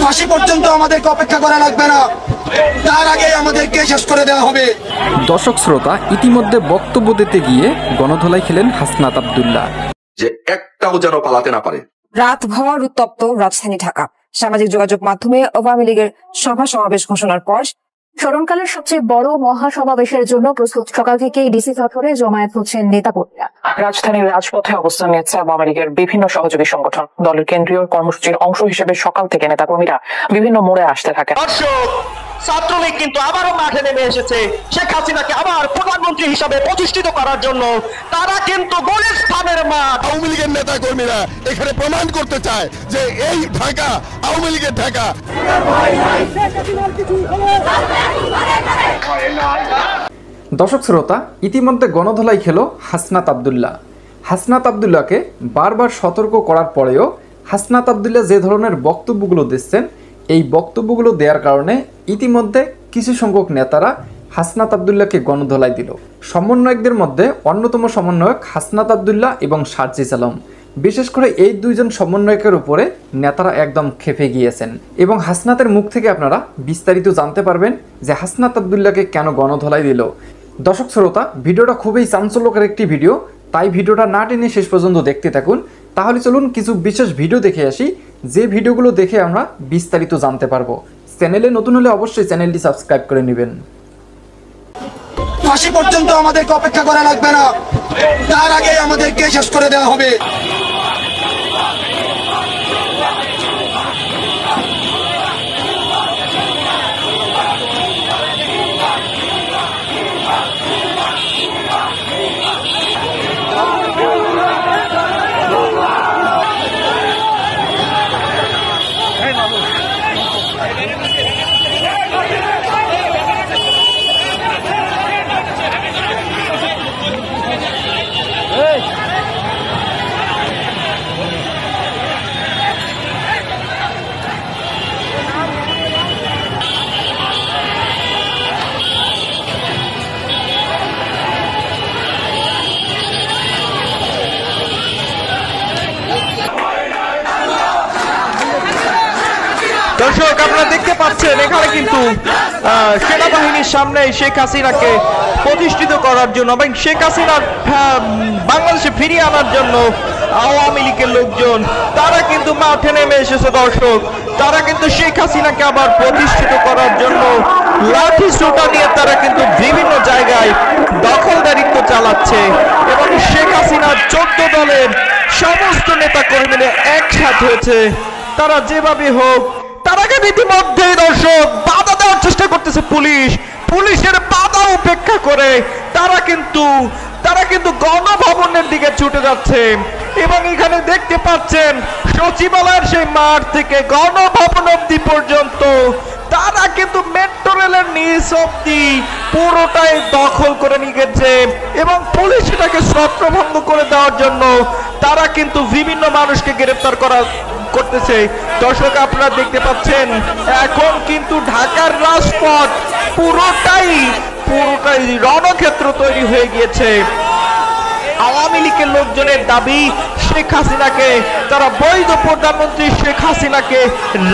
ফাঁসি পর্যন্ত আমাদেরকে অপেক্ষা করা লাগবে না, তার আগে আমাদেরকে শেষ করে দেওয়া হবে। দর্শক শ্রোতা, ইতিমধ্যে বক্তব্য দিতে গিয়ে গণধোলাই খেলেন হাসনাত আব্দুল্লাহ। যে একটাও যেন পালাতে না পারে। রাতভর উত্তপ্ত রাজধানী ঢাকা। সামাজিক যোগাযোগ মাধ্যমে আওয়ামী লীগের সভা সমাবেশ ঘোষণার পর স্মরণকালের সবচেয়ে বড় মহাসমাবেশের জন্য প্রস্তুত। সকাল থেকেই ডিসি চত্বরে জমায়েত হচ্ছেন নেতাকর্মীরা। রাজধানীর রাজপথে অবস্থান নিয়েছে আওয়ামী লীগের বিভিন্ন সহযোগী সংগঠন। দলের কেন্দ্রীয় কর্মসূচির অংশ হিসেবে সকাল থেকে নেতাকর্মীরা বিভিন্ন মোড়ে আসতে থাকে। ছাত্রলীগ কিন্তু আবারও মাঠে নেমে এসেছে শেখ হাসিনাকে আবার প্রধানমন্ত্রী হিসাবে প্রতিষ্ঠিত করার জন্য। তারা কিন্তু গুলিস্তানের মাঠ। আওয়ামী লীগের নেতা কর্মীরা এখানে প্রমাণ করতে চায় যে এই ঢাকা আওয়ামী লীগের ঢাকা। দর্শক শ্রোতা, ইতিমধ্যে গণধোলাই খেল হাসনাত আব্দুল্লাহ। হাসনাত আব্দুল্লাহকে বারবার সতর্ক করার পরেও হাসনাত আব্দুল্লাহ যে ধরনের বক্তব্যগুলো দিচ্ছেন, এই বক্তব্যগুলো দেওয়ার কারণে ইতিমধ্যে কিছু সংখ্যক নেতারা হাসনাত আব্দুল্লাহকে গণধোলাই দিল। সমন্বয়কদের মধ্যে অন্যতম সমন্বয়ক হাসনাত আব্দুল্লাহ এবং সার্জিস আলম। বিশেষ করে এই দুইজন সমন্বয়কের উপরে নেতারা একদম ক্ষেপে গিয়েছেন এবং হাসনাতের মুখ থেকে আপনারা বিস্তারিত জানতে পারবেন যে হাসনাত আব্দুল্লাহকে কেন গণধোলাই দিল। দর্শক শ্রোতা, ভিডিওটা খুবই চাঞ্চল্যকর একটি ভিডিও, তাই ভিডিওটা না টেনে শেষ পর্যন্ত দেখতে থাকুন। তাহলে চলুন কিছু বিশেষ ভিডিও দেখে আসি, যে ভিডিওগুলো দেখে আমরা বিস্তারিত জানতে পারবো। চ্যানেলে নতুন হলে অবশ্যই চ্যানেলটি সাবস্ক্রাইব করে নেবেন। ফাঁসি পর্যন্ত আমাদেরকে অপেক্ষা করা লাগবে না, তার আগে আমাদেরকে শেষ করে দেওয়া হবে। দর্শক, আপনারা দেখতে পাচ্ছেন এখানে কিন্তু সেনাবাহিনীর সামনে শেখ হাসিনাকে প্রতিষ্ঠিত করার জন্য এবং শেখ হাসিনার বাংলাদেশে ফিরিয়ে আনার জন্য আওয়ামী লীগের লোকজন তারা কিন্তু মাঠে নেমে এসেছে। দর্শক, তারা কিন্তু শেখ হাসিনাকে আবার প্রতিষ্ঠিত করার জন্য লাঠি সোটা নিয়ে তারা কিন্তু বিভিন্ন জায়গায় দখলদারিত্ব চালাচ্ছে এবং শেখ হাসিনার 14 দলের সমস্ত নেতা কর্মীরা একসাথে হয়েছে। তারা যেভাবে হোক তারাকে ইতিমধ্যে দর্শক বাধা দেওয়ার চেষ্টা করতেছে পুলিশের বাধা উপেক্ষা করে তারা কিন্তু গণভবনের দিকে ছুটে যাচ্ছে এবং এখানে দেখতে পাচ্ছেন সচিবালয়ের সেই মাঠ থেকে গণভবন অবধি পর্যন্ত তারা কিন্তু মেট্রো রেলের নিচ অবধি পুরোটাই দখল করে নিয়ে গেছে এবং পুলিশ এটাকে ছত্রভঙ্গ করে দেওয়ার জন্য তারা কিন্তু বিভিন্ন মানুষকে গ্রেফতার করতেছে। দর্শক, আপনারা দেখতে পাচ্ছেন এখন কিন্তু ঢাকার রাজপথ পুরোটাই রণক্ষেত্র তৈরি হয়ে গিয়েছে। আওয়ামী লীগের লোকজনের দাবি শেখ হাসিনাকে, তারা বৈধ প্রধানমন্ত্রী শেখ হাসিনাকে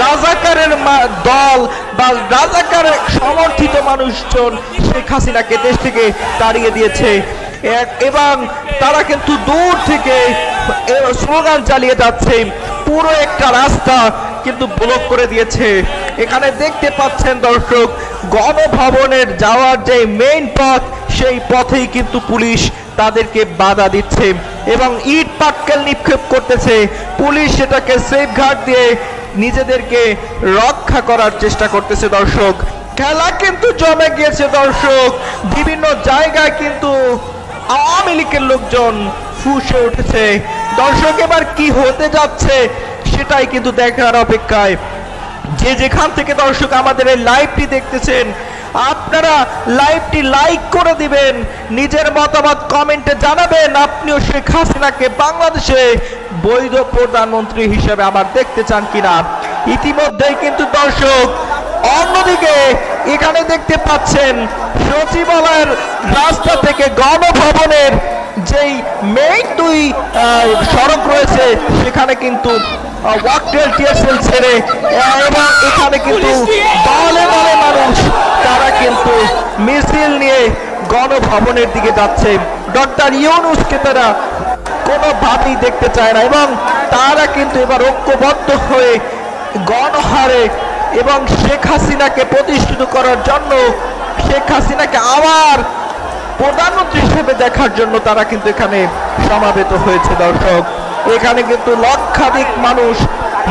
রাজাকারের দল বা রাজাকারের সমর্থিত মানুষজন শেখ হাসিনাকে দেশ থেকে তাড়িয়ে দিয়েছে এবং তারা কিন্তু দূর থেকে স্লোগান চালিয়ে যাচ্ছে। পুরো একটা রাস্তা কিন্তু ব্লক করে দিয়েছে। এখানে দেখতে পাচ্ছেন দর্শক, গণভবনের যাওয়ার যে মেইন পথ, সেই পথেই কিন্তু পুলিশ তাদেরকে বাধা দিচ্ছে এবং ইট পাটকেল নিক্ষেপ করতেছে। পুলিশ সেটাকে সেফগার্ড দিয়ে নিজেদেরকে রক্ষা করার চেষ্টা করতেছে। দর্শক, খেলা কিন্তু জমে গিয়েছে। দর্শক, বিভিন্ন জায়গায় কিন্তু আওয়ামী লীগের লোকজন ফুঁসে উঠেছে। দর্শক, এবার কি হতে যাচ্ছে সেটাই কিন্তু দেখার অপেক্ষায়। যে যেখান থেকে দর্শক আমাদের এই লাইভটি দেখতেছেন, আপনারা লাইভটি লাইক করে দিবেন, নিজের মতামত কমেন্টে জানাবেন আপনিও শেখ হাসিনাকে বাংলাদেশে বৈধ প্রধানমন্ত্রী হিসেবে আবার দেখতে চান কিনা। ইতিমধ্যেই কিন্তু দর্শক অন্যদিকে এখানে দেখতে পাচ্ছেন সচিবালয়ের রাস্তা থেকে গণভবনের যেই মেইন দুই সড়ক রয়েছে সেখানে কিন্তু ওয়াকটেল টিয়ারশেল ছেড়ে এবং এখানে কিন্তু দলে দলে মানুষ তারা কিন্তু মিছিল নিয়ে গণভবনের দিকে যাচ্ছে। ডক্টর ইউনূসকে তারা কোনোভাবেই দেখতে চায় না এবং তারা কিন্তু এবার ঐক্যবদ্ধ হয়ে গণহারে এবং শেখ হাসিনাকে প্রতিষ্ঠিত করার জন্য, শেখ হাসিনাকে আবার প্রধানমন্ত্রী হিসেবে দেখার জন্য তারা কিন্তু এখানে সমাবেত হয়েছে। দর্শক, এখানে কিন্তু লক্ষাধিক মানুষ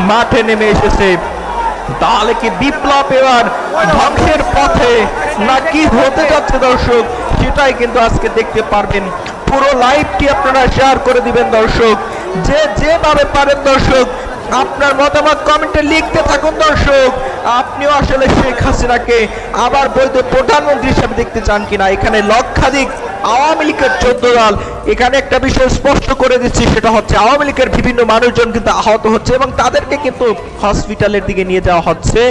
মাঠে নেমে এসেছে। তাহলে কি বিপ্লব এবার ধ্বংসের পথে না কি হতে যাচ্ছে দর্শক, সেটাই কিন্তু আজকে দেখতে পারবেন। পুরো লাইভটি আপনারা শেয়ার করে দিবেন দর্শক, যেভাবে পারেন দর্শক আপনার মতামত কমেন্টে লিখতে থাকুন। দর্শক, আপনিও আসলে শেখ হাসিনাকে আবার বৈধ প্রধানমন্ত্রী হিসেবে দেখতে চান কিনা। এখানে লক্ষাধিক আওয়ামী লীগের 14 দল, এখানে একটা বিষয় স্পষ্ট করে দিচ্ছি, সেটা হচ্ছে আওয়ামী লীগের বিভিন্ন মানুষজন কিন্তু আহত হচ্ছে এবং তাদেরকে কিন্তু হসপিটালের দিকে নিয়ে যাওয়া হচ্ছে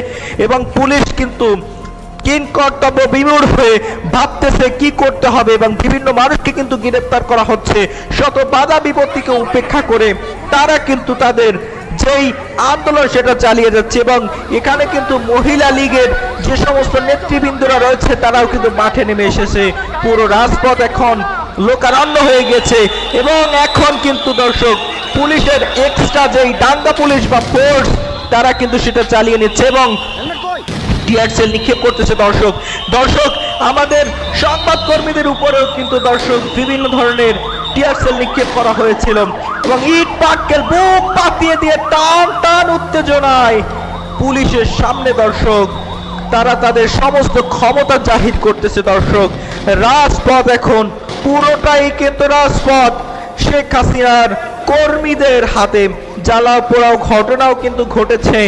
এবং পুলিশ কিন্তু কিং কর্তব্য বিমূঢ় হয়ে ভাবতেছে কি করতে হবে এবং বিভিন্ন মানুষকে কিন্তু গ্রেফতার করা হচ্ছে। শত বাধা বিপত্তিকে উপেক্ষা করে তারা কিন্তু তাদের যেই আন্দোলন সেটা চালিয়ে যাচ্ছে এবং এখানে কিন্তু মহিলা লীগের যে সমস্ত নেতৃবৃন্দরা রয়েছে তারাও কিন্তু মাঠে নেমে এসেছে। পুরো রাজপথ এখন লোকারণ্য হয়ে গেছে এবং এখন কিন্তু দর্শক পুলিশের এক্সট্রা যেই দাঙ্গা পুলিশ বা ফোর্স তারা কিন্তু সেটা চালিয়ে নিচ্ছে এবং টিয়ারশেল নিক্ষেপ করতেছে। দর্শক আমাদের সংবাদ কর্মীদের উপরেও কিন্তু দর্শক বিভিন্ন ধরনের টিয়ারশেল নিক্ষেপ করা হয়েছিল এবং ইট পাটকেল বুক পাতিয়ে দিয়ে টান টান উত্তেজনায় পুলিশের সামনে দর্শক তারা তাদের সমস্ত ক্ষমতা জাহির করতেছে। দর্শক, রাজপথ এখন পুরোটাই কিন্তু রাজপথ শেখ হাসিনার কর্মীদের হাতে। জ্বালাও পোড়াও ঘটনাও কিন্তু ঘটেছে।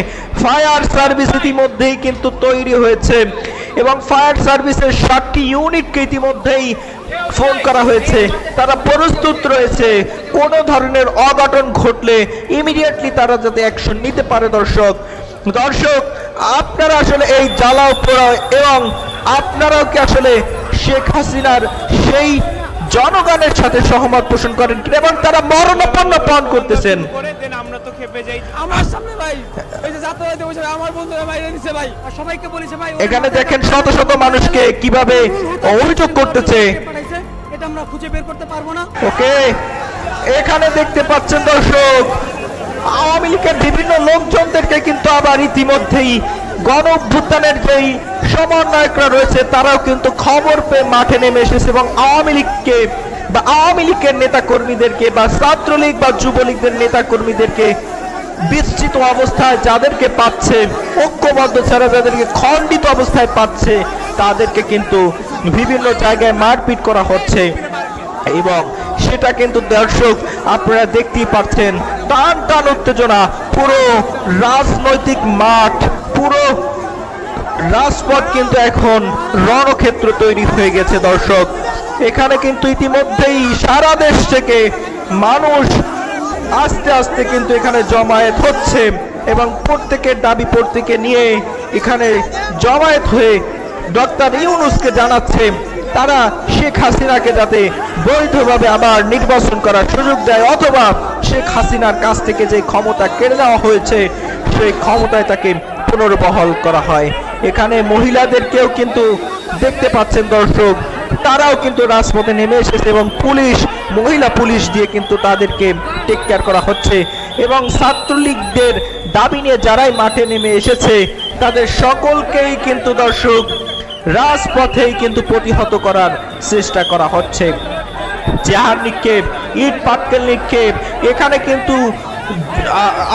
ফায়ার সার্ভিস ইতিমধ্যেই কিন্তু তৈরি হয়েছে এবং ফায়ার সার্ভিসের 7টি ইউনিটকে ইতিমধ্যেই ফোন করা হয়েছে, তারা প্রস্তুত রয়েছে কোনো ধরনের অঘটন ঘটলে ইমিডিয়েটলি তারা যাতে অ্যাকশন নিতে পারে। দর্শক আপনারা আসলে এই জ্বালাও পোড়াও এবং আপনারাও কি আসলে শেখ হাসিনার সেই জনগণের সাথে সহমত পোষণ করেন কিনা এবং তারা মরণাপন্ন পান করতেছেন? আমরা তো খেপে যাই। আমার সামনে ভাই এই যে যাতায়াতে বসে আমার বন্ধুরা বাইরে নিছে ভাই, আর সবাইকে বলেছে ভাই। এখানে দেখেন শত শত মানুষকে কিভাবে অভিযোগ করতেছে, এটা আমরা খুঁজে বের করতে পারবো না। ওকে, এখানে দেখতে পাচ্ছেন দর্শক আওয়ামী লীগের বিভিন্ন লোকজনদেরকে কিন্তু আবার ইতিমধ্যেই গণ অভ্যুত্থানের যেই সমন্বয়করা রয়েছে তারাও কিন্তু খবর পেয়ে মাঠে নেমে এসেছে এবং আওয়ামী লীগকে বা আওয়ামী লীগের নেতা কর্মীদেরকে বা ছাত্রলীগ বা যুবলীগের নেতা কর্মীদেরকে বিস্তৃত অবস্থায় যাদেরকে পাচ্ছে, ঐক্যবদ্ধ ছাড়া যাদেরকে খণ্ডিত অবস্থায় পাচ্ছে তাদেরকে কিন্তু বিভিন্ন জায়গায় মারপিট করা হচ্ছে এবং সেটা কিন্তু দর্শক আপনারা দেখতেই পাচ্ছেন। টান টান উত্তেজনা, পুরো রাজনৈতিক মাঠ, পুরো রাজপথ কিন্তু এখন রণক্ষেত্র তৈরি হয়ে গেছে। দর্শক, এখানে কিন্তু ইতিমধ্যেই সারা দেশ থেকে মানুষ আস্তে আস্তে কিন্তু এখানে জমায়েত হচ্ছে এবং প্রত্যেকের দাবি প্রত্যেকে নিয়ে এখানে জমায়েত হয়ে ডক্টর ইউনূসকে জানাচ্ছে তারা শেখ হাসিনাকে যাতে বৈধভাবে আবার নির্বাচন করার সুযোগ দেয় অথবা শেখ হাসিনার কাছ থেকে যে ক্ষমতা কেড়ে নেওয়া হয়েছে সেই ক্ষমতায় তাকে পুনর্বহাল করা হয়। এখানে মহিলাদেরকেও কিন্তু দেখতে পাচ্ছেন দর্শক, তারাও কিন্তু রাজপথে নেমে এসেছে এবং মহিলা পুলিশ দিয়ে কিন্তু তাদেরকে টেক কেয়ার করা হচ্ছে এবং ছাত্রলীগদের দাবি নিয়ে যারাই মাঠে নেমে এসেছে তাদের সকলকেই কিন্তু দর্শক রাজপথেই কিন্তু প্রতিহত করার চেষ্টা করা হচ্ছে। জাহার নিক্ষেপ, ইট পাটকেল নিক্ষেপ, এখানে কিন্তু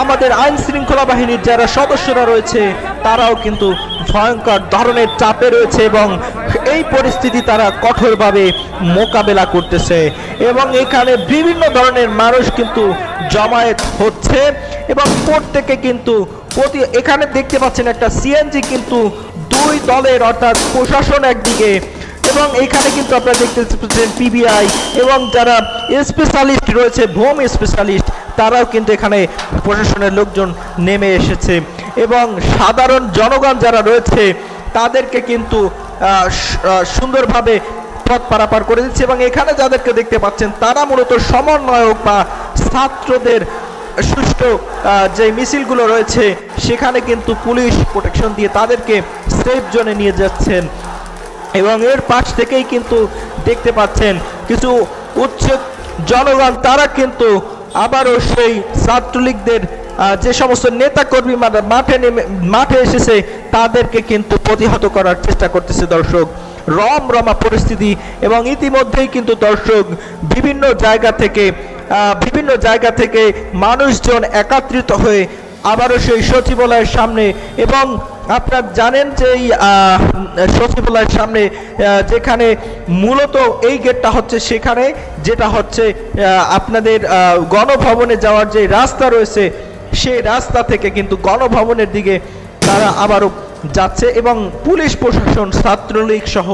আমাদের আইন শৃঙ্খলা বাহিনীর যারা সদস্যরা রয়েছে তারাও কিন্তু ভয়ঙ্কর ধরনের চাপে রয়েছে এবং এই পরিস্থিতি তারা কঠোরভাবে মোকাবেলা করতেছে এবং এখানে বিভিন্ন ধরনের মানুষ কিন্তু জমায়েত হচ্ছে এবং প্রত্যেকে কিন্তু এখানে দেখতে পাচ্ছেন একটা সিএনজি কিন্তু দুই দলের অর্থাৎ প্রশাসন একদিকে এবং এখানে কিন্তু আপনারা দেখতে পাচ্ছেন পিবিআই এবং যারা স্পেশালিস্ট রয়েছে ভূম স্পেশালিস্ট তারাও কিন্তু এখানে প্রশাসনের লোকজন নেমে এসেছে এবং সাধারণ জনগণ যারা রয়েছে তাদেরকে কিন্তু সুন্দরভাবে পথ পারাপার করে দিচ্ছে এবং এখানে যাদেরকে দেখতে পাচ্ছেন তারা মূলত সমন্বয়ক বা ছাত্রদের সুষ্ঠু যে মিছিলগুলো রয়েছে সেখানে কিন্তু পুলিশ প্রোটেকশন দিয়ে তাদেরকে সেফ জোনে নিয়ে যাচ্ছেন এবং এর পাশ থেকেই কিন্তু দেখতে পাচ্ছেন কিছু উচ্ছেদ জনগণ তারা কিন্তু আবারও সেই ছাত্রলীগদের যে সমস্ত নেতাকর্মী মাঠে এসেছে তাদেরকে কিন্তু প্রতিহত করার চেষ্টা করতেছে দর্শক। রমরমা পরিস্থিতি এবং ইতিমধ্যেই কিন্তু দর্শক বিভিন্ন জায়গা থেকে মানুষজন একত্রিত হয়ে আবারও সেই সচিবালয়ের সামনে এবং আপনারা জানেন যে এই সচিবালয়ের সামনে যেখানে মূলত এই গেটটা হচ্ছে সেখানে যেটা হচ্ছে আপনাদের গণভবনে যাওয়ার যে রাস্তা রয়েছে সেই রাস্তা থেকে কিন্তু গণভবনের দিকে তারা আবারও যাচ্ছে এবং পুলিশ প্রশাসন ছাত্রলীগ সহ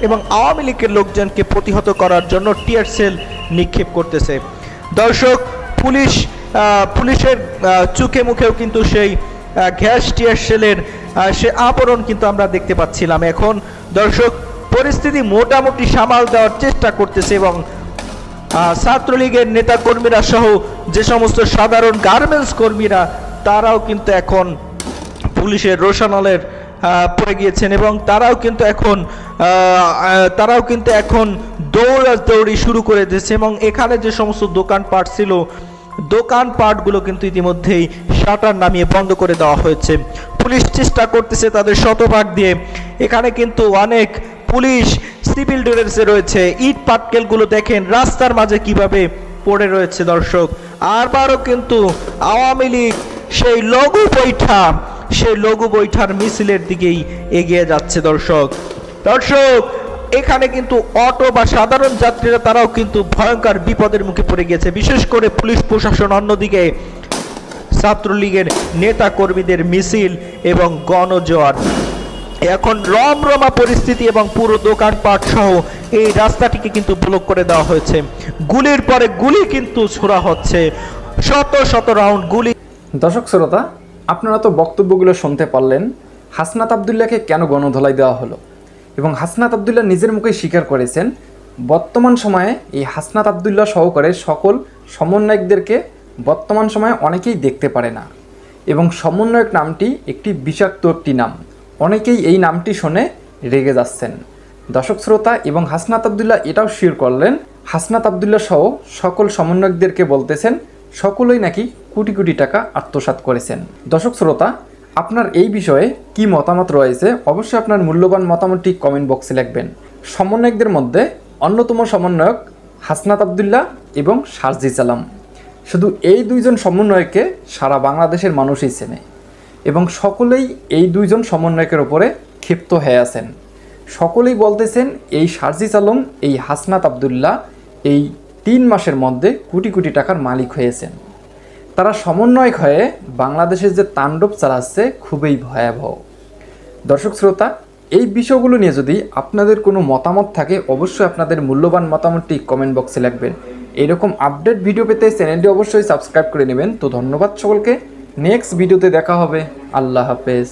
এবং আওয়ামী লীগের লোকজনকে প্রতিহত করার জন্য টিয়ার সেল নিক্ষেপ করতেছে দর্শক। পুলিশের চোখে মুখেও কিন্তু সেই গ্যাস টিয়ার সেলের সে আবরণ কিন্তু আমরা দেখতে পাচ্ছিলাম। এখন দর্শক পরিস্থিতি মোটামুটি সামাল দেওয়ার চেষ্টা করতেছে এবং ছাত্রলীগের নেতা কর্মীরা সহ যে সমস্ত সাধারণ গার্মেন্টস কর্মীরা তারাও কিন্তু এখন পুলিশের রোশনালের পড়ে গিয়েছেন এবং তারাও কিন্তু এখন দৌড়াদৌড়ি শুরু করে দিয়েছে এবং এখানে যে সমস্ত দোকানপাট ছিল দোকানপাটগুলো কিন্তু ইতিমধ্যেই শাটার নামিয়ে বন্ধ করে দেওয়া হয়েছে। পুলিশ চেষ্টা করতেছে তাদের শতভাগ দিয়ে। এখানে কিন্তু অনেক পুলিশ সিভিল ড্রেসে রয়েছে। ইট পাটকেলগুলো দেখেন রাস্তার মাঝে কিভাবে পড়ে রয়েছে দর্শক। আবারও কিন্তু আওয়ামী লীগ সেই লঘু বৈঠার মিছিলের দিকেই এগিয়ে যাচ্ছে দর্শক। এখানে কিন্তু অটো বা সাধারণ যাত্রীরা তারাও কিন্তু ভয়ঙ্কর বিপদের মুখে পড়ে গিয়েছে, বিশেষ করে পুলিশ প্রশাসন অন্যদিকে ছাত্রলীগের নেতা কর্মীদের মিছিল এবং গণজোয়ার। এখন রমরমা পরিস্থিতি এবং পুরো দোকানপাট সহ এই রাস্তাটিকে কিন্তু ব্লক করে দেওয়া হয়েছে। গুলির পরে গুলি কিন্তু ছোড়া হচ্ছে, শত শত রাউন্ড গুলি। দর্শক শ্রোতা, আপনারা তো বক্তব্যগুলো শুনতে পারলেন। হাসনাত আবদুল্লাহকে কেন গণধোলাই দেওয়া হলো এবং হাসনাত আবদুল্লাহ নিজের মুখে স্বীকার করেছেন বর্তমান সময়ে এই হাসনাত আবদুল্লাহ সহকারে সকল সমন্বয়কদেরকে বর্তমান সময়ে অনেকেই দেখতে পারে না এবং সমন্বয়ক নামটি একটি বিষাক্ত একটি নাম। অনেকেই এই নামটি শুনে রেগে যাচ্ছেন। দর্শক শ্রোতা, এবং হাসনাত আবদুল্লাহ এটাও শিওর করলেন হাসনাত আবদুল্লাহ সহ সকল সমন্বয়কদেরকে বলতেছেন সকলেই নাকি কোটি কোটি টাকা আত্মসাৎ করেছেন। দর্শক শ্রোতা, আপনার এই বিষয়ে কি মতামত রয়েছে অবশ্যই আপনার মূল্যবান মতামতটি কমেন্ট বক্সে লিখবেন। সমন্বয়কদের মধ্যে অন্যতম সমন্বয়ক হাসনাত আবদুল্লাহ এবং সার্জিস আলম। শুধু এই দুইজন সমন্বয়কে সারা বাংলাদেশের মানুষই চেনে এবং সকলেই এই দুইজন সমন্বয়কের উপরে ক্ষিপ্ত হয়ে আছেন। সকলেই বলতেছেন এই সার্জিস আলম, এই হাসনাত আবদুল্লাহ এই 3 মাসের মধ্যে কোটি কোটি টাকার মালিক হয়েছেন। তারা সমন্বয়ক হয়ে বাংলাদেশের যে তাণ্ডব চালাচ্ছে খুবই ভয়াবহ। দর্শক শ্রোতা, এই বিষয়গুলো নিয়ে যদি আপনাদের কোনো মতামত থাকে অবশ্যই আপনাদের মূল্যবান মতামতটি কমেন্ট বক্সে লিখবেন। এরকম আপডেট ভিডিও পেতে চ্যানেলটি অবশ্যই সাবস্ক্রাইব করে নেবেন। তো ধন্যবাদ সকলকে। নেক্সট ভিডিওতে দেখা হবে। আল্লাহ হাফেজ।